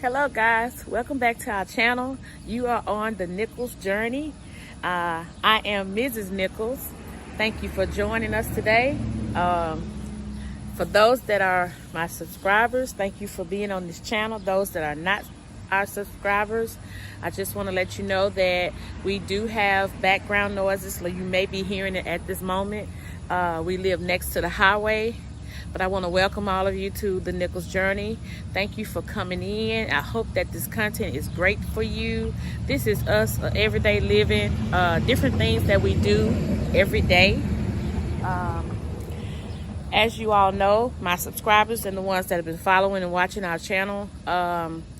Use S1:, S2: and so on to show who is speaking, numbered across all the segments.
S1: Hello guys, welcome back to our channel. You are on the Nichols journey. I am Mrs. Nichols. Thank you for joining us today. For those that are my subscribers, thank you for being on this channel. Those that are not our subscribers, I just want to let you know that we do have background noises, so you may be hearing it at this moment. We live next to the highway. But I want to welcome all of you to the Nichols journey. Thank you for coming in. I hope that this content is great for you. This is us, everyday living, different things that we do every day. As you all know, my subscribers and the ones that have been following and watching our channel,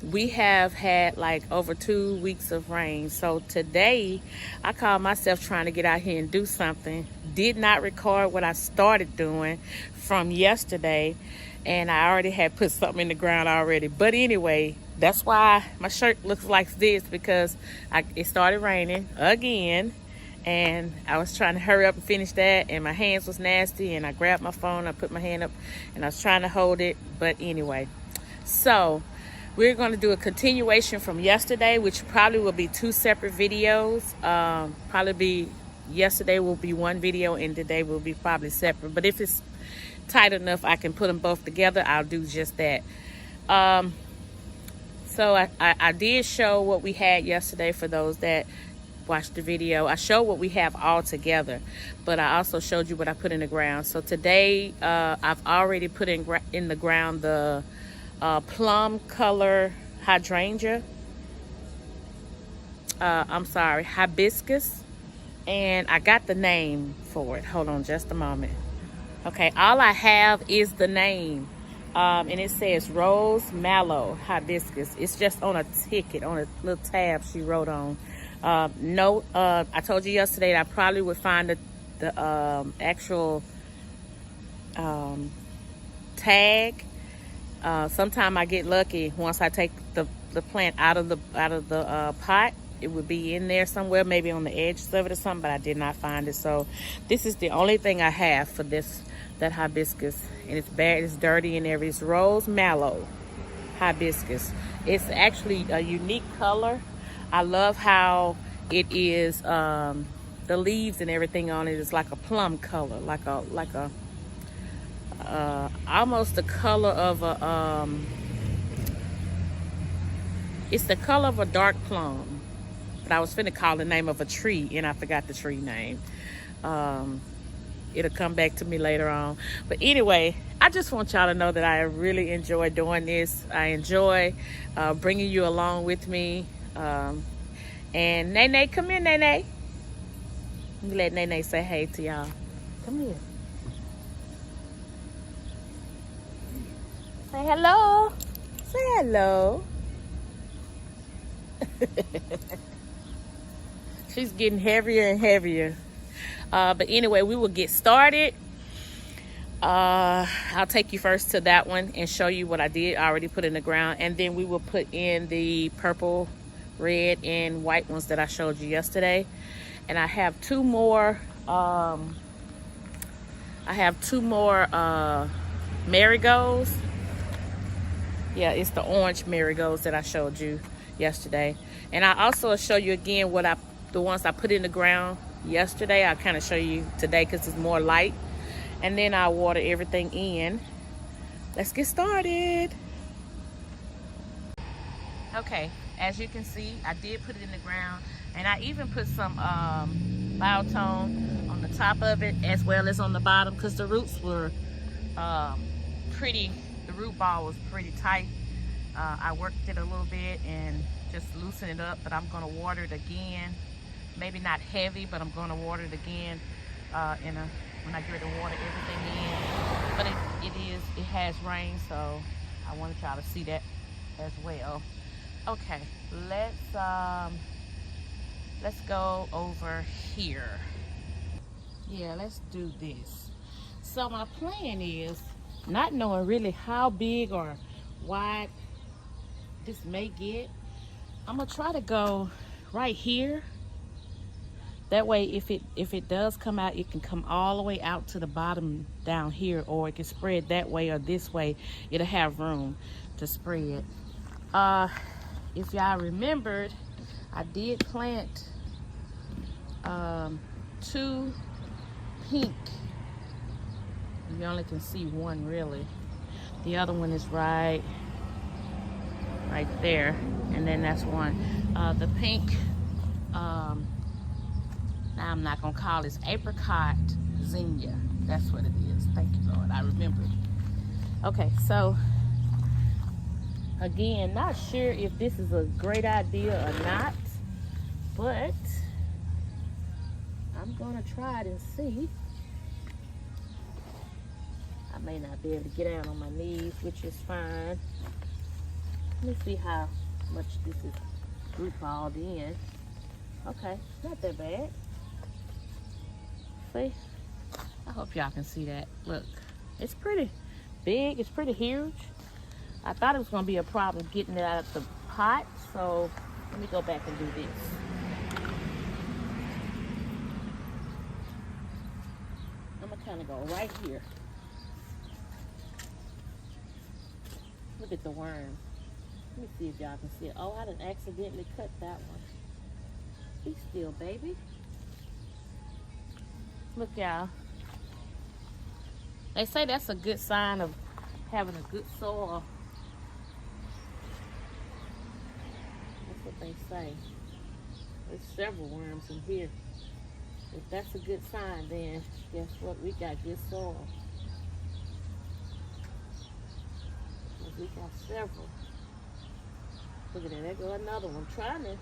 S1: we have had like over 2 weeks of rain. So today, I called myself trying to get out here and do something. Did not record what I started doing from yesterday, and I already had put something in the ground already. But anyway, that's why my shirt looks like this, because it started raining again. And I was trying to hurry up and finish that, and my hands was nasty, and I grabbed my phone, I put my hand up, and I was trying to hold it. But anyway, so we're going to do a continuation from yesterday, which probably will be 2 separate videos. Yesterday will be one video, and today will be probably separate. But if it's tight enough, I can put them both together, I'll do just that. So I did show what we had yesterday for those that watch the video. I showed what we have all together, but I also showed you what I put in the ground. So today I've already put in the ground the plum color hydrangea, hibiscus, and I got the name for it. Hold on just a moment. Okay, all I have is the name, and it says Rose Mallow Hibiscus. It's just on a ticket, on a little tab she wrote on. I told you yesterday that I probably would find the actual tag. Sometime I get lucky. Once I take the plant out of the pot, it would be in there somewhere, maybe on the edges of it or something, but I did not find it. So this is the only thing I have for that hibiscus, and it's bad, it's dirty, and everything. It's Rose Mallow Hibiscus. It's actually a unique color. I love how it is, the leaves and everything on it is like a plum color, like a almost the color of a, it's the color of a dark plum. But I was finna call the name of a tree, and I forgot the tree name. It'll come back to me later on. But anyway, I just want y'all to know that I really enjoy doing this. I enjoy bringing you along with me. And Nene, come here, Nene. Let me let Nene say hey to y'all. Come here. Say hello. Say hello. She's getting heavier and heavier. But anyway, we will get started. I'll take you first to that one and show you what I did already put in the ground. And then we will put in the purple, red, and white ones that I showed you yesterday. And I have two more marigolds. Yeah, it's the orange marigolds that I showed you yesterday. And I also show you again the ones I put in the ground yesterday. I'll kind of show you today because it's more light. And then I'll water everything in. Let's get started. Okay, as you can see, I did put it in the ground, and I even put some biotone on the top of it as well as on the bottom, because the roots were the root ball was pretty tight. I worked it a little bit and just loosened it up, but I'm going to water it again. Maybe not heavy, but I'm going to water it again when I get ready to water everything in. But it has rained, so I wanted y'all to see that as well. Okay, let's go over here. Yeah, let's do this. So my plan is, not knowing really how big or wide this may get, I'm gonna try to go right here. That way, if it does come out, it can come all the way out to the bottom down here, or it can spread that way or this way. It'll have room to spread. If y'all remembered, I did plant 2 pink. You only can see one really. The other one is right there, and then that's one. The pink, now I'm not gonna call this apricot zinnia. That's what it is. Thank you, Lord. I remembered. Okay, so again, not sure if this is a great idea or not, but I'm gonna try it and see. I may not be able to get out on my knees, which is fine. Let me see how much this is group balled in. Okay, not that bad. See? I hope y'all can see that. Look, it's pretty big. It's pretty huge. I thought it was going to be a problem getting it out of the pot, so let me go back and do this. I'm going to kind of go right here. Look at the worm. Let me see if y'all can see it. Oh, I done accidentally cut that one. Be still, baby. Look, y'all. They say that's a good sign of having a good soil. That's what they say. There's several worms in here. If that's a good sign, then guess what? We got good soil. We got several. Look at that. There go another one. Trying to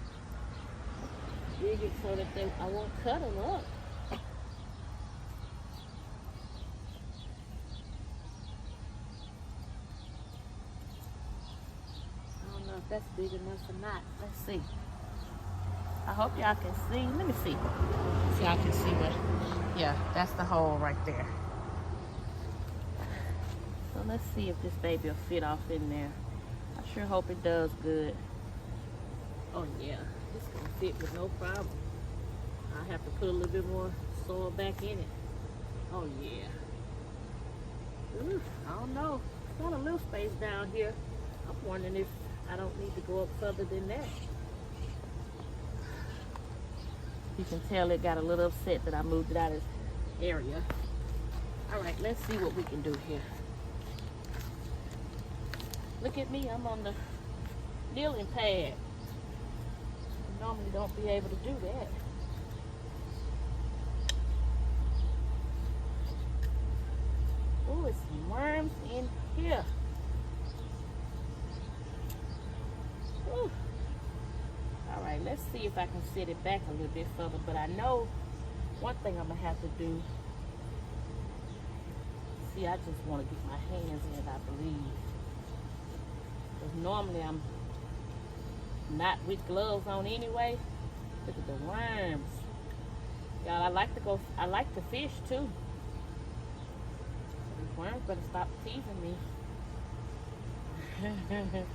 S1: dig it so that I won't cut them up. I don't know if that's big enough or not. Let's see. I hope y'all can see. Let me see. If y'all can see what. Yeah, that's the hole right there. So let's see if this baby will fit off in there. I sure hope it does good. Oh yeah, it's gonna fit with no problem. I have to put a little bit more soil back in it. Oh yeah. Ooh, I don't know. It's got a little space down here. I'm wondering if I don't need to go up further than that. You can tell it got a little upset that I moved it out of this area. All right, let's see what we can do here. Look at me, I'm on the kneeling pad. I normally don't be able to do that. Oh, it's some worms in here. Ooh. All right, let's see if I can set it back a little bit further. But I know one thing I'm gonna have to do. See, I just want to get my hands in it, I believe. Because normally I'm not with gloves on anyway. Look at the worms. Y'all, I like to fish too. These worms better stop teasing me. Better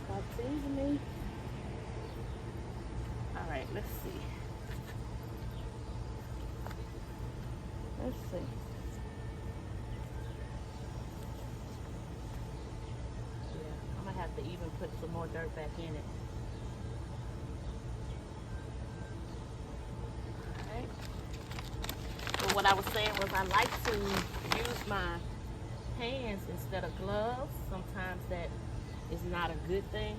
S1: stop teasing me. Alright, let's see. Let's see. Have to even put some more dirt back in it. Alright. So what I was saying was I like to use my hands instead of gloves. Sometimes that is not a good thing.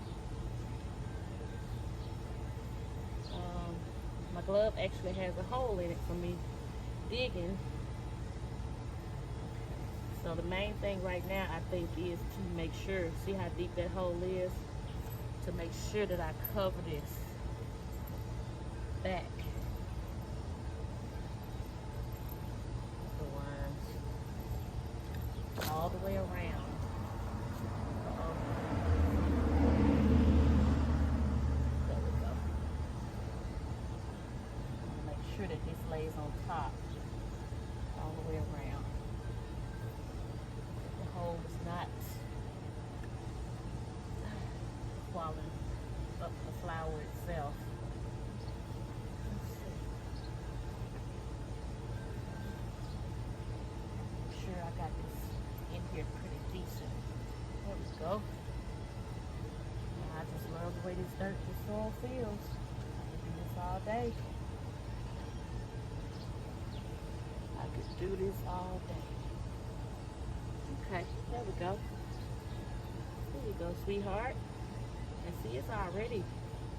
S1: My glove actually has a hole in it for me digging. So the main thing right now, I think, is to make sure, see how deep that hole is? To make sure that I cover this back. The worms. All the way around. There we go. Make sure that this lays on top. All the way around. Hole is not swallowing up the flower itself. I'm sure I got this in here pretty decent. There we go. love the way this dirt, this soil feels. I could do this all day. I could do this all day. Okay, there we go. There you go, sweetheart. And see, it's already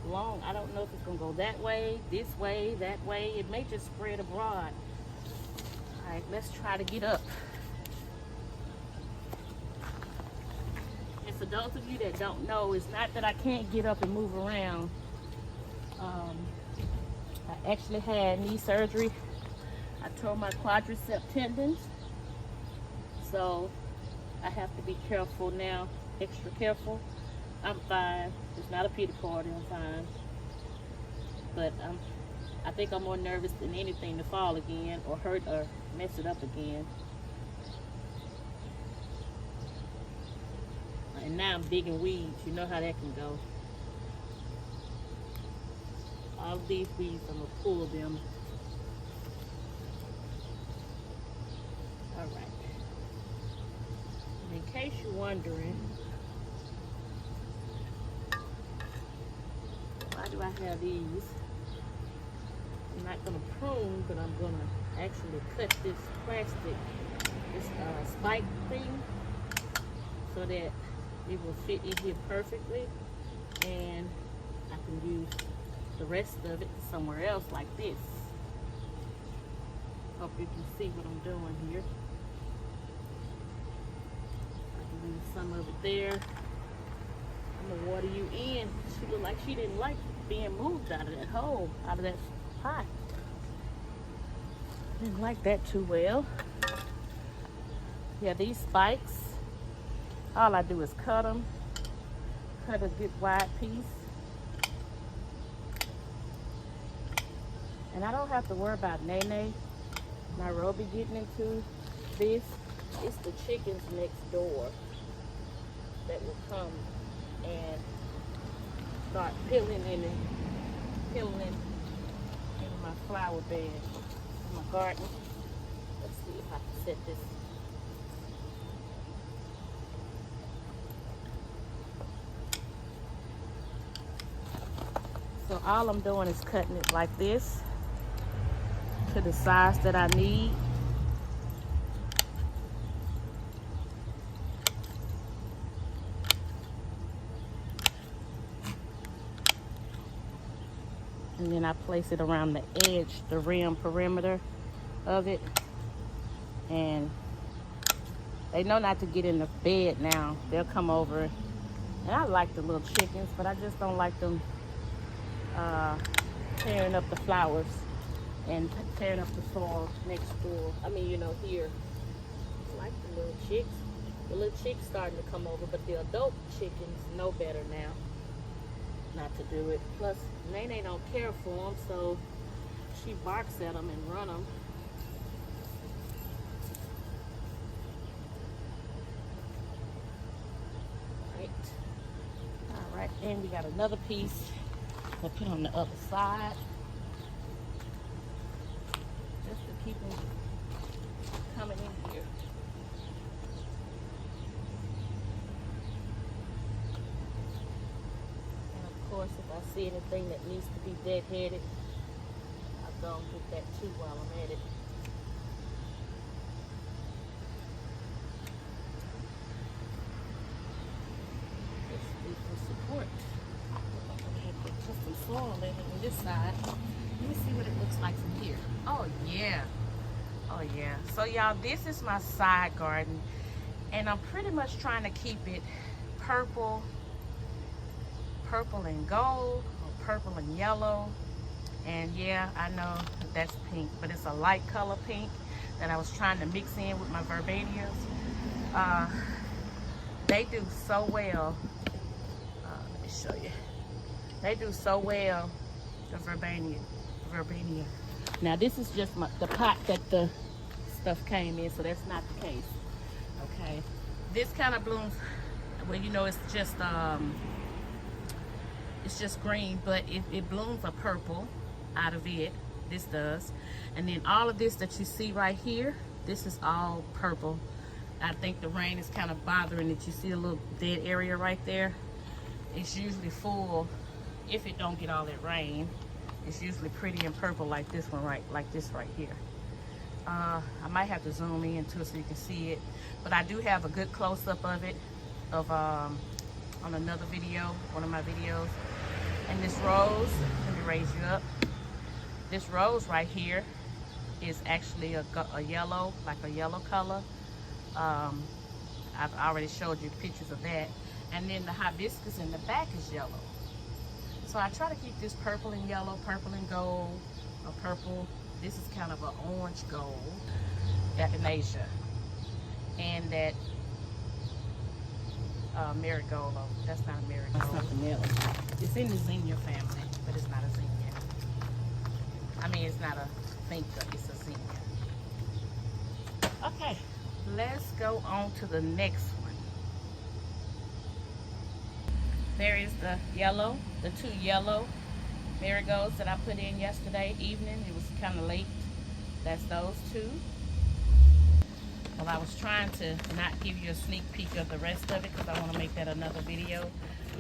S1: long. I don't know if it's gonna go that way, this way, that way. It may just spread abroad. All right, let's try to get up. And for those of you that don't know, it's not that I can't get up and move around. I actually had knee surgery. I tore my quadricep tendons. So I have to be careful now, extra careful. I'm fine. It's not a pity party, I'm fine. But I think I'm more nervous than anything to fall again or hurt or mess it up again. And now I'm digging weeds. You know how that can go. All of these weeds, I'm gonna pull them. All right. In case you're wondering, why do I have these? I'm not gonna prune, but I'm gonna actually cut this plastic, this spike thing, so that it will fit in here perfectly, and I can use the rest of it somewhere else like this. Hope you can see what I'm doing here. I can leave some of it there. I'm gonna water you in. She looked like she didn't like being moved out of that hole, out of that pot. Didn't like that too well. Yeah, these spikes, all I do is cut them. Cut a good wide piece. And I don't have to worry about Nene, Nairobi getting into this. It's the chickens next door that will come and start peeling in my flower bed, in my garden. Let's see if I can set this. So all I'm doing is cutting it like this to the size that I need. And then I place it around the edge, the rim perimeter of it. And they know not to get in the bed now. They'll come over. And I like the little chickens, but I just don't like them tearing up the flowers and tearing up the soil next door. I mean, you know, here. I like the little chicks. The little chicks starting to come over, but the adult chickens know better now not to do it. Plus, Nene don't care for them, so she barks at them and run them. All right, and we got another piece to put on the other side, just to keep them coming in here. And of course, if I see anything that needs to be deadheaded, I'll go and get that too while I'm at it. Let's do for support. Put some soil in it on this side. Let me see what it looks like from here. Oh yeah. Oh yeah. So y'all, this is my side garden, and I'm pretty much trying to keep it purple and gold, or purple and yellow. And yeah, I know that's pink, but it's a light color pink that I was trying to mix in with my verbanias. They do so well. Let me show you. They do so well, the verbania. Now this is just the pot that the stuff came in, so that's not the case. Okay, this kind of blooms. Well, you know, it's just green, but it blooms a purple out of it. This does, and then all of this that you see right here, this is all purple. I think the rain is kind of bothering it. You see a little dead area right there. it's usually full if it don't get all that rain. It's usually pretty and purple like this one, like this right here. I might have to zoom in too so you can see it, but I do have a good close-up of it on another video, one of my videos. And this rose, let me raise you up. This rose right here is actually a yellow, like a yellow color. I've already showed you pictures of that. And then the hibiscus in the back is yellow. So I try to keep this purple and yellow, purple and gold, or purple. This is kind of an orange gold, echinacea. And that marigold, oh, that's not a marigold. That's something else. It's in the zinnia family, but it's not a zinnia. I mean, it's not a finca, it's a zinnia. Okay, let's go on to the next one. There is the yellow, the two yellow marigolds that I put in yesterday evening. It was kind of late. That's those two. Well, I was trying to not give you a sneak peek of the rest of it because I want to make that another video.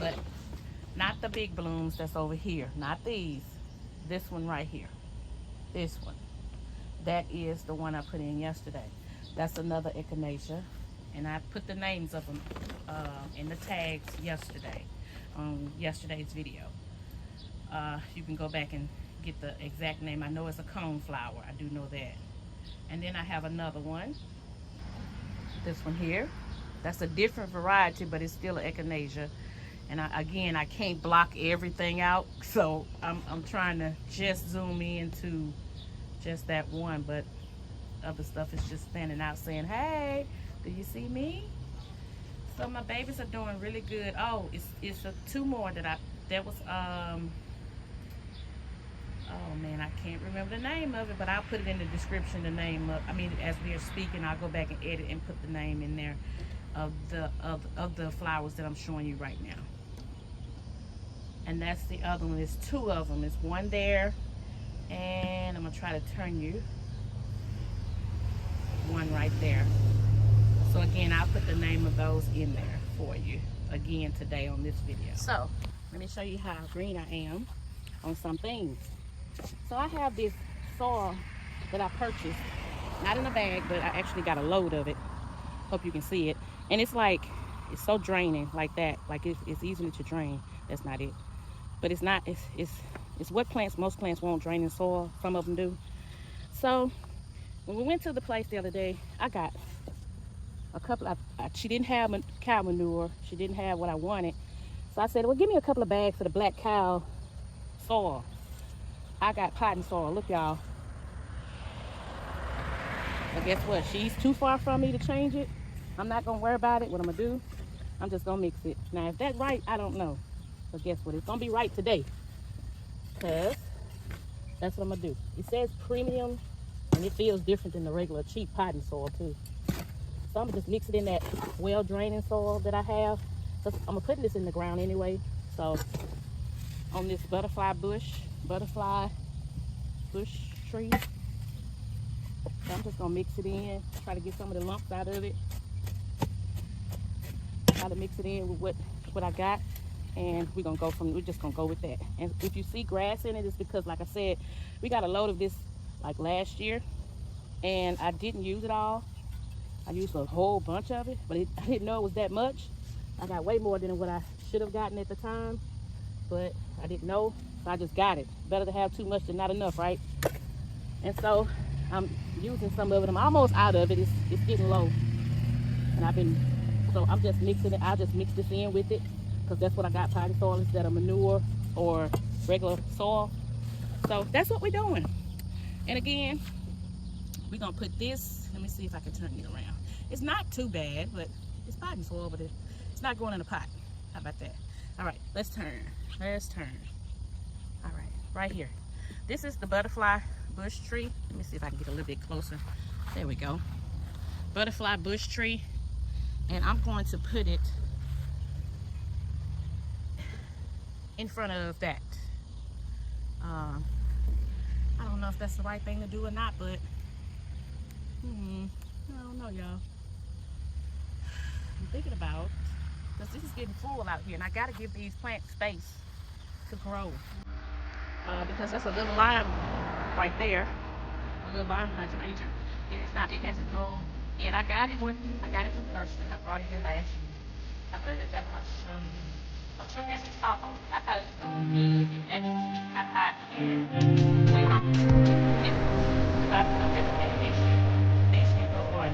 S1: But not the big blooms that's over here. Not these. This one right here. This one. That is the one I put in yesterday. That's another echinacea. And I put the names of them in the tags yesterday on yesterday's video. You can go back and get the exact name. I know it's a coneflower. I do know that. And then I have another one. This one here. That's a different variety, but it's still an echinacea. And again, I can't block everything out, so I'm trying to just zoom into just that one, but other stuff is just standing out saying, hey, do you see me? So my babies are doing really good. Oh, it's two more that was oh man, I can't remember the name of it, but I'll put it in the description, the name of, I mean, as we are speaking, I'll go back and edit and put the name in there of the flowers that I'm showing you right now. And that's the other one. There's two of them. There's one there, and I'm gonna try to turn you. One right there. So again, I'll put the name of those in there for you again today on this video. So let me show you how green I am on some things. So I have this soil that I purchased, not in a bag, but I actually got a load of it. Hope you can see it. And it's like, it's so draining like that. Like it's easily to drain. That's not it. But it's not, it's what plants, most plants won't drain in soil. Some of them do. So when we went to the place the other day, I got a couple of, she didn't have cow manure. She didn't have what I wanted. So I said, well, give me a couple of bags of the black cow soil. I got potting soil. Look, y'all. But guess what? She's too far from me to change it. I'm not going to worry about it. What I'm going to do, I'm just going to mix it. Now, if that's right, I don't know. But guess what? It's going to be right today. Because that's what I'm going to do. It says premium, and it feels different than the regular cheap potting soil, too. So I'm going to just mix it in that well-draining soil that I have. So I'm going to put this in the ground anyway. So on this butterfly bush tree. So I'm just gonna mix it in, try to get some of the lumps out of it. Try to mix it in with what I got, and we're just gonna go with that. And if you see grass in it, it's because, like I said, we got a load of this like last year, and I didn't use it all. I used a whole bunch of it, but I didn't know it was that much. I got way more than what I should have gotten at the time, but I didn't know, so I just got it. Better to have too much than not enough, right? And so I'm using some of it. I'm almost out of it. It's getting low, and so I'm just mixing it. I'll just mix this in with it because that's what I got, potting soil instead of manure or regular soil. So that's what we're doing. And again, we're gonna put this. Let me see if I can turn it around. It's not too bad, but it's potting soil, but it's not going in a pot. How about that? All right, let's turn. Let's turn. All right, right here. This is the butterfly bush tree. Let me see if I can get a little bit closer. There we go. Butterfly bush tree. And I'm going to put it in front of that. I don't know if that's the right thing to do or not, but I don't know, y'all. I'm thinking about because this is getting full out here, and I got to give these plants space to grow. Because that's a little lime right there, a little lime hydrangea. It's not, it hasn't grown. And I got it from the nursery. I brought it here last year. I put it at my I thought it was good, and I thought, next year go on.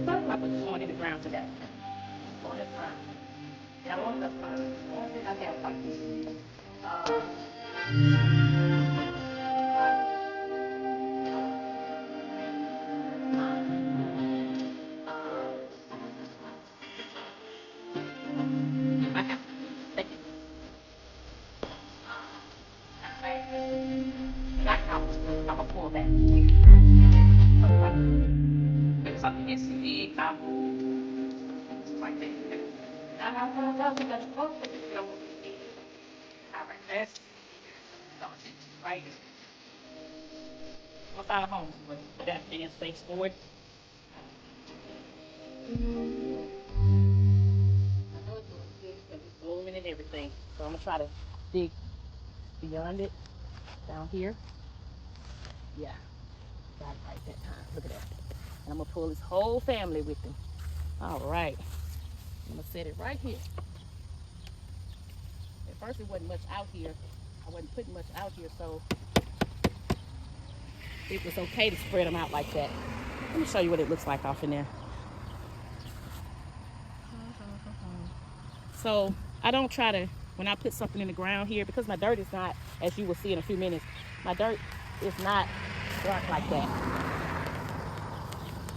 S1: But I put corn in the ground today. Corn in the ground. Yeah, I want the fun. I have like I have thank you. I'm gonna pull that. It's something it's the right there. Alright, right. What's our home with that man face forward? Blooming and everything. So I'm gonna try to dig beyond it down here. Yeah, got it right that time. Look at that. And I'm gonna pull his whole family with him. All right, I'm gonna set it right here. At first it wasn't much out here. I wasn't putting much out here, so it was okay to spread them out like that. Let me show you what it looks like off in there. So I don't try to, when I put something in the ground here, because my dirt is not, as you will see in a few minutes, my dirt is not dark like that.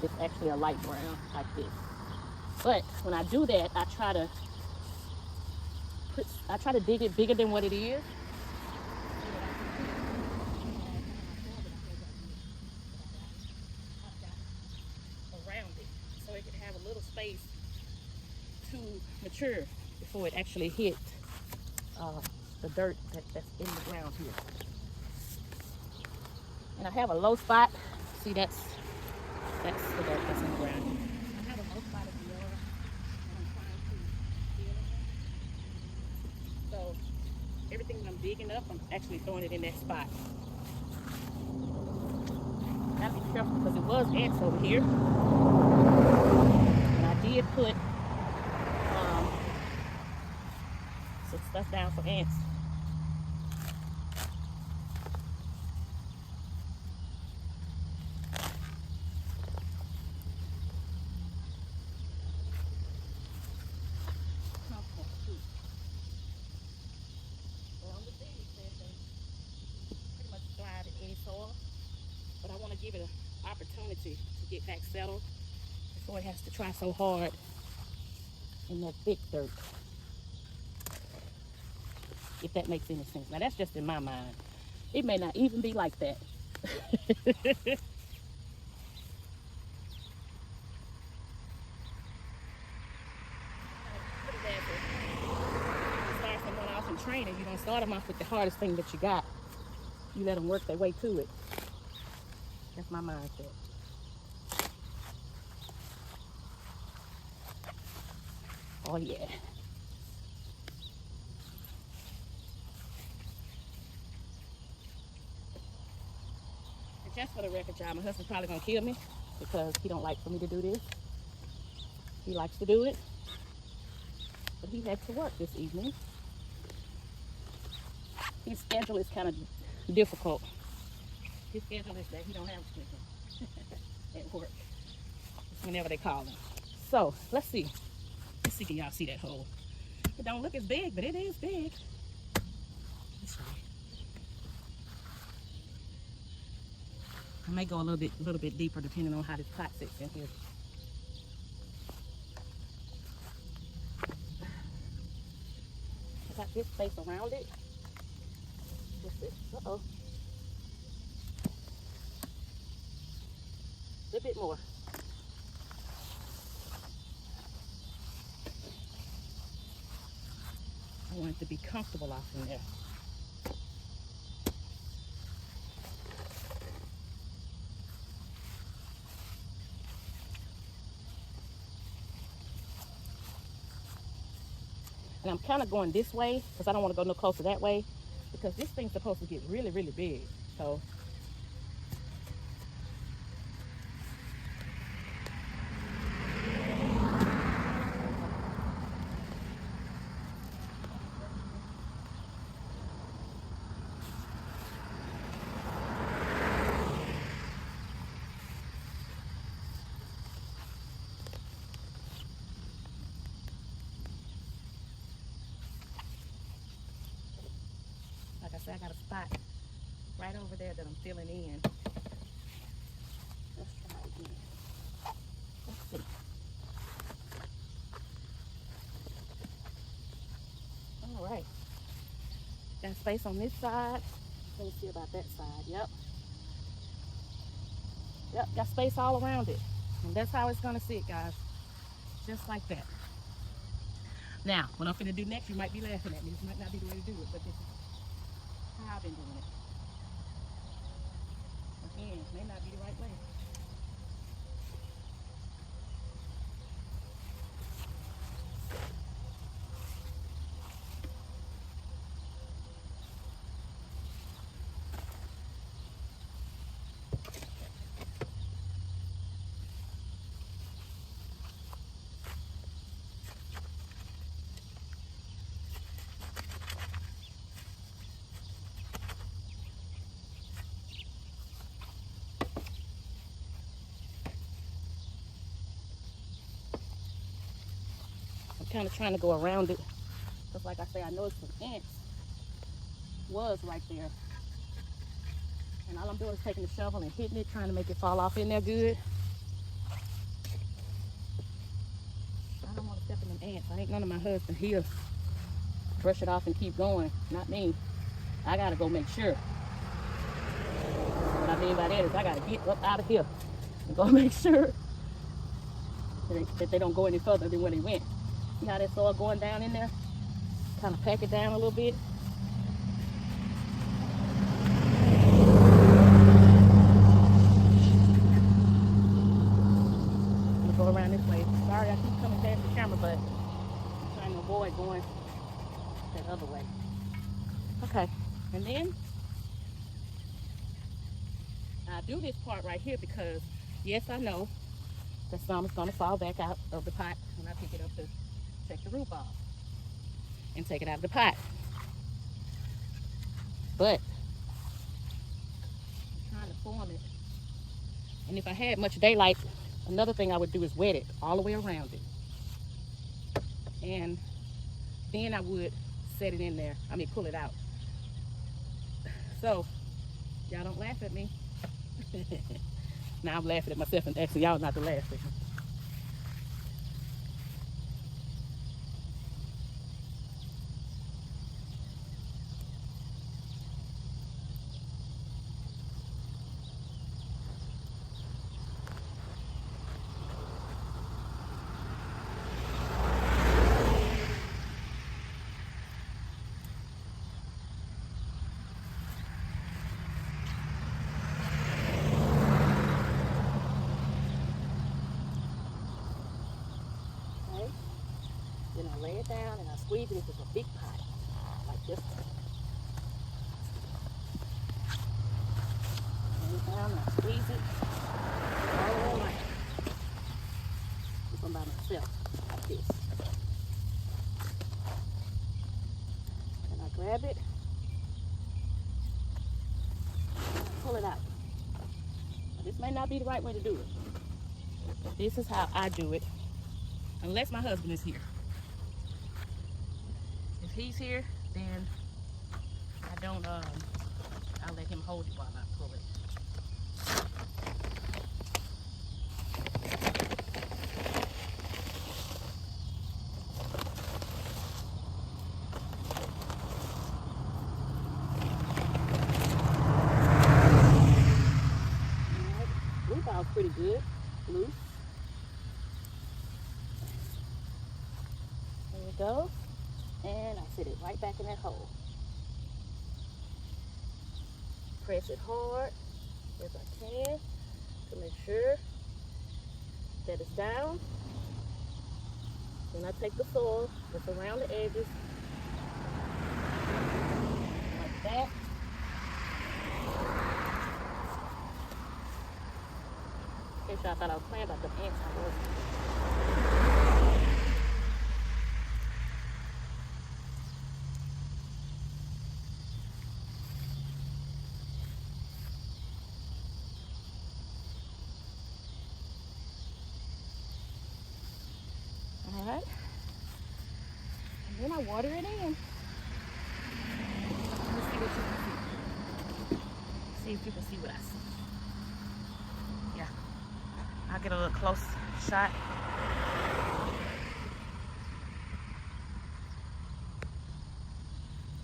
S1: It's actually a light brown like this. But when I do that, I try to dig it bigger than what it is. Around it, so it can have a little space to mature before it actually hit the dirt that's in the ground here. And I have a low spot. See, that's the dirt that's in the ground here. I have a low spot of the yard, and I'm trying to fill it. So everything that I'm digging up, I'm actually throwing it in that spot. Gotta be careful because it was ants over here. And I did put some stuff down for ants. Pretty much thrive in any soil, but I want to give it an opportunity to get back settled before it has to try so hard in that thick dirt. If that makes any sense. Now that's just in my mind. It may not even be like that. Start someone off in training. You don't start them off with the hardest thing that you got. You let them work their way to it. That's my mindset. Oh yeah. And just for the record, y'all, my husband's probably gonna kill me because he don't like for me to do this. He likes to do it, but he had to work this evening. His schedule is kind of difficult. His schedule is that he don't have a schedule at work. It's whenever they call him. So let's see. Let's see, can y'all see that hole? It don't look as big, but it is big. Let's see. I may go a little bit deeper depending on how this pot sits in here. I got this space around it. What's this? Uh-oh. A little bit more. I want it to be comfortable off in there. And I'm kind of going this way because I don't want to go no closer that way because this thing's supposed to get really, really big. So like I said, I got a spot right over there that I'm filling in. Let's try again. Let's see. All right. Got space on this side. Let me see about that side. Yep. Yep, got space all around it. And that's how it's gonna sit, guys. Just like that. Now, what I'm gonna do next, you might be laughing at me. This might not be the way to do it, but this is how I've been doing it. Again, it may not be the right way. I'm kind of trying to go around it. Because like I say, I noticed some ants was right there. And all I'm doing is taking the shovel and hitting it, trying to make it fall off in there good. I don't want to step in them ants. I ain't none of my husband. He'll brush it off and keep going. Not me. I gotta go make sure. What I mean by that is I gotta get up out of here and go make sure that they don't go any further than where they went. See how that soil going down in there? Kind of pack it down a little bit. I'm gonna go around this way. Sorry, I keep coming past the camera, but I'm trying to avoid going that other way. Okay, and then I do this part right here because, yes, I know that some is gonna fall back out of the pot when I pick it up to take the root off and take it out of the pot. But I'm trying to form it. And if I had much daylight, another thing I would do is wet it all the way around it. And then I would set it in there. I mean, pull it out. So, y'all don't laugh at me. Now I'm laughing at myself and asking y'all not to laugh at me. Then I lay it down and I squeeze it into a big pot, like this. Lay it down and I squeeze it all the way around. If I'm by myself, like this. And I grab it, and I pull it out. Now, this may not be the right way to do it, but this is how I do it, unless my husband is here. If he's here, then I don't, I'll let him hold it while I pull it. Alright, blue ball's pretty good, loose. There we go. And I sit it right back in that hole. Press it hard as I can to make sure that it's down. Then I take the soil Just around the edges. Like that. In case y'all thought I was playing about the ants, I wasn't. Alright. And then I water it in. Let's see what you can see. See if you can see what I see. Yeah. I'll get a little close shot.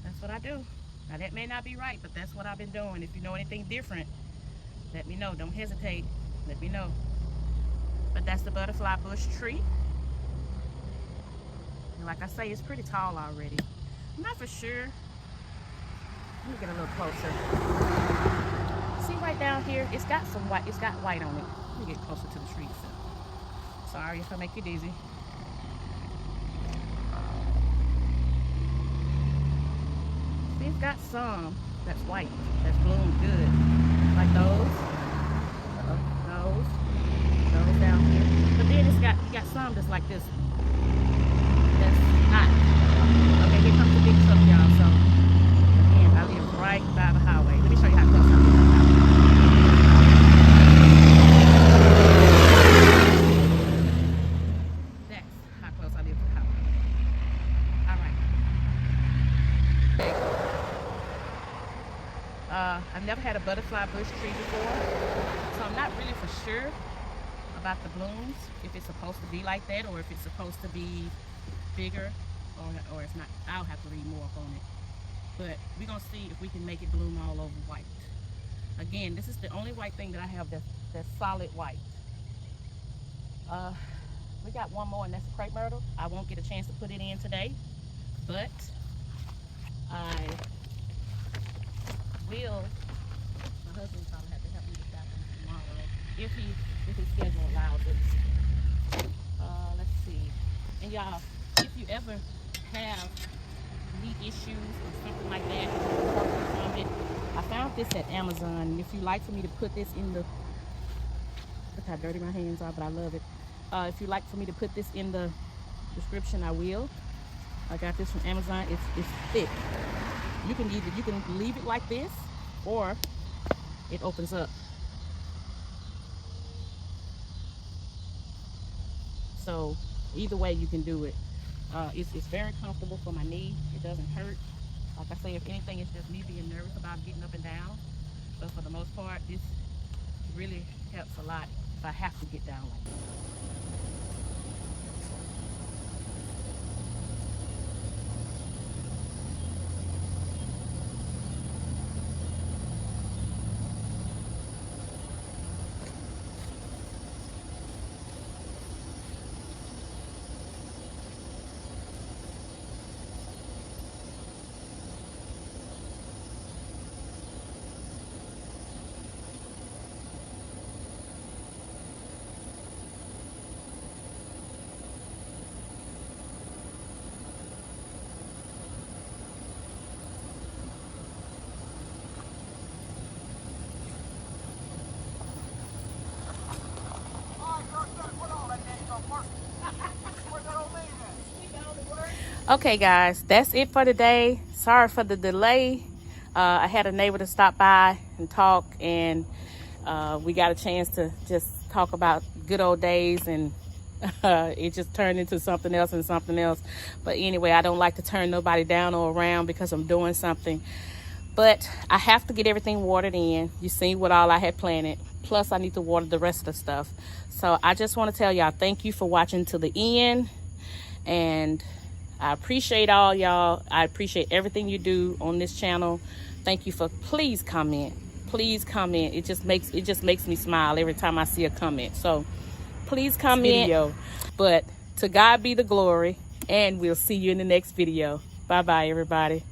S1: That's what I do. Now that may not be right, but that's what I've been doing. If you know anything different, let me know. Don't hesitate. Let me know. But that's the butterfly bush tree. And like I say, it's pretty tall already. I'm not for sure. Let me get a little closer. See right down here, it's got some white, it's got white on it. Let me get closer to the tree. So, sorry if I make you dizzy. See, it's got some that's white, that's bloomed good. Like those down here. But then it's got, you got some that's like this. That's not. Okay, here comes the big truck, y'all. So, again, I live right by the highway. Let me show you how close I live to the highway. That's how close I live to the highway. All right. I've never had a butterfly bush tree before, so I'm not really for sure about the blooms, if it's supposed to be like that or if it's supposed to be bigger, or if not, I'll have to read more up on it. But we're gonna see if we can make it bloom all over white. Again, this is the only white thing that I have that's solid white. We got one more, and that's the crepe myrtle. I won't get a chance to put it in today, but I will. My husband's probably have to help me with that one tomorrow if his schedule allows it. Let's see. And y'all, if you ever have knee issues or something like that, from it, I found this at Amazon. And if you like for me to put this in the, look how dirty my hands are, but I love it. If you like for me to put this in the description, I will. I got this from Amazon. It's thick. You can leave it like this, or it opens up. So either way you can do it. It's very comfortable for my knee. It doesn't hurt. Like I say, if anything, it's just me being nervous about getting up and down. But for the most part, this really helps a lot if I have to get down like that. Okay guys, that's it for today. Sorry for the delay. I had a neighbor to stop by and talk, and we got a chance to just talk about good old days, and it just turned into something else and something else. But anyway, I don't like to turn nobody down or around because I'm doing something. But I have to get everything watered in. You see what all I had planted. Plus I need to water the rest of the stuff. So I just want to tell y'all thank you for watching to the end. And I appreciate all y'all. I appreciate everything you do on this channel. Thank you for, please comment. Please comment. It just makes me smile every time I see a comment. So please comment. But to God be the glory, and we'll see you in the next video. Bye bye everybody.